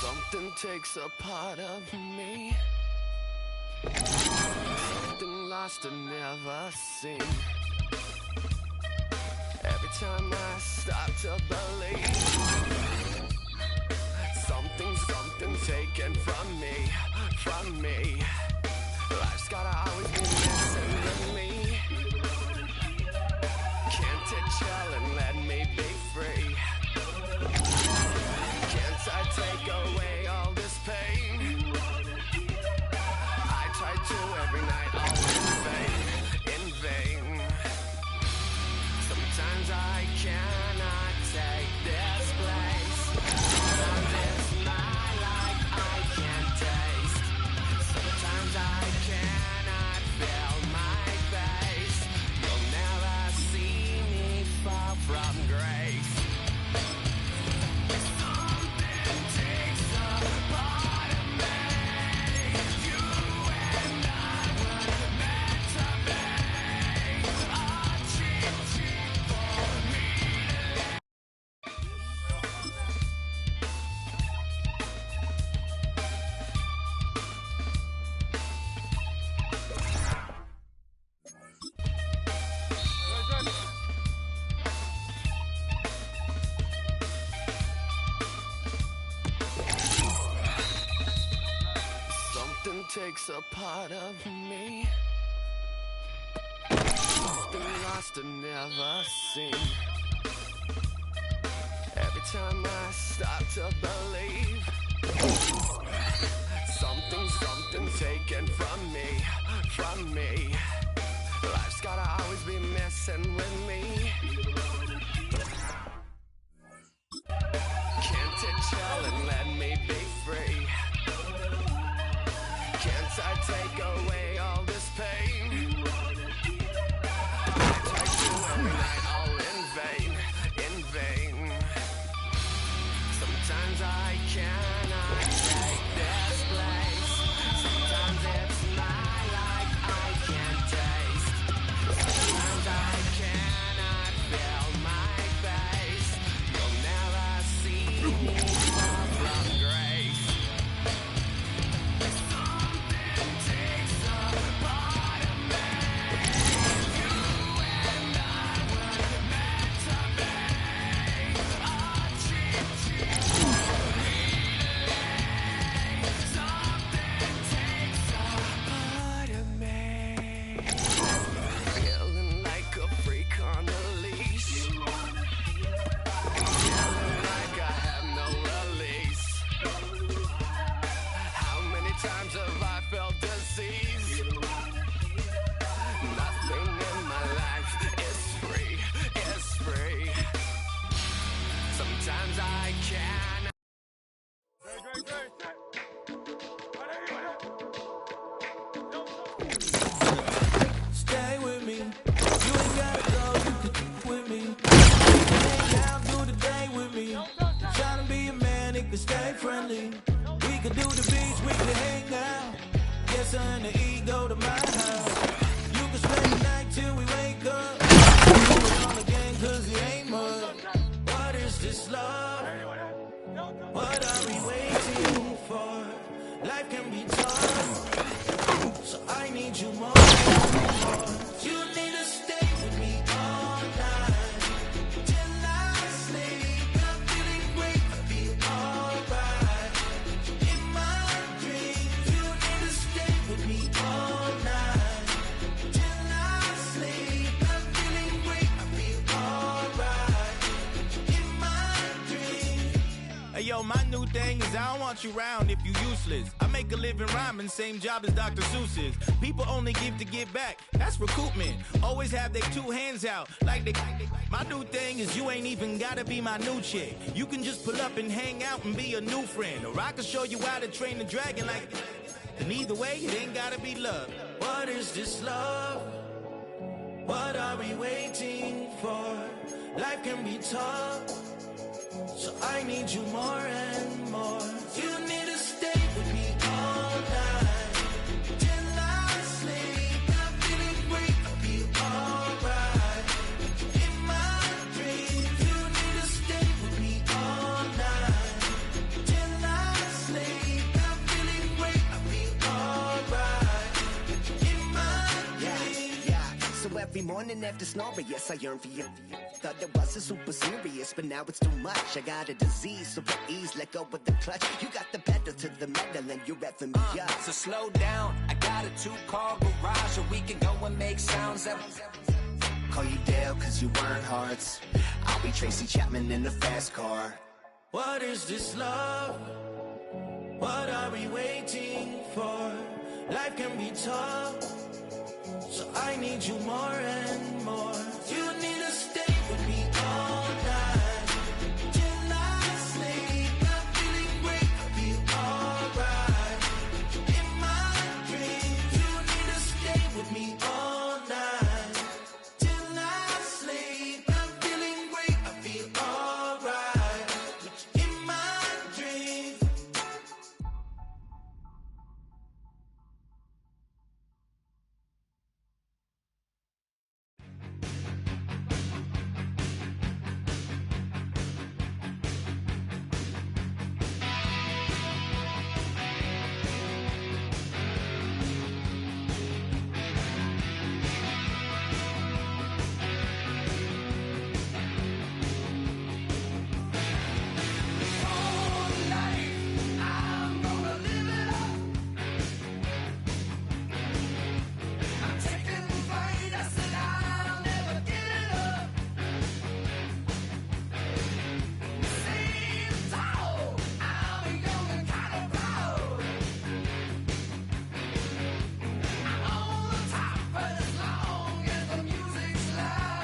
Something takes a part of me. Something lost and never seen. Every time I start to believe, something taken from me. Life's gotta always be messing with me. Can't it chill and let me be free? Can't I take away all this pain? I try to every night, all in vain. Sometimes I cannot take this place. Sometimes it's my life I can't taste. Sometimes I cannot feel my face. You'll never see me fall from grace. Something takes a part of me. You and I were meant to be. A cheap for me to Something takes a part of me. Something lost and never seen. Every time I start to believe, something taken from me. Life's gotta always be messing with me. Can't it chill and let me be free? Can't I take away all this pain? I try to every night, all in vain. Sometimes I cannot take this place. Sometimes it's my life I can't taste. Sometimes I cannot feel my face. You'll never see me fall from grace. Something takes a part of me. You and I were meant to be. A cheap for me to lay. Something takes a part of me. Feeling like a freak on a leash. Feeling like I have no release. How many times have I felt disease? Nothing in my life is free. Sometimes I can. Great, set. Stay with me. You ain't gotta go, you can with me. You can hang out, do the day with me. Trying to be a man, it can stay friendly. We can do the beach, we can hang out. Yes, I and the ego to my house. You can spend the night till we wake up. Do it all again, cause it ain't much. What is this love? What are we waiting for? Life can be tough, so I need you more. You need to stay with me all night till I sleep. I'm feeling great, I feel alright. In my dreams, you need to stay with me all night till I sleep. I'm feeling great, I feel alright. In my dreams. Cause I don't want you round if you useless. I make a living rhyming, same job as Dr. Seuss's. People only give to give back, that's recoupment. Always have their two hands out, like they. My new thing is you ain't even gotta be my new chick. You can just pull up and hang out and be a new friend. Or I can show you how to train the dragon like. And either way, it ain't gotta be love. What is this love? What are we waiting for? Life can be tough, so I need you more and more. You need to stay with me all night till I sleep. I'm feeling great, I'll be alright. In my dreams, you need to stay with me all night till I sleep. I'm feeling great, I'll be alright. In my dreams. Yeah. So every morning after snoring, yes, I yearn for you. Thought it wasn't super serious, but now it's too much. I got a disease, so please let go with the clutch. You got the pedal to the metal and you're reffing me up. So slow down, I got a 2-car garage, or we can go and make sounds that... Call you Dale, cause you weren't hearts. I'll be Tracy Chapman in the fast car. What is this love? What are we waiting for? Life can be tough, so I need you more and more.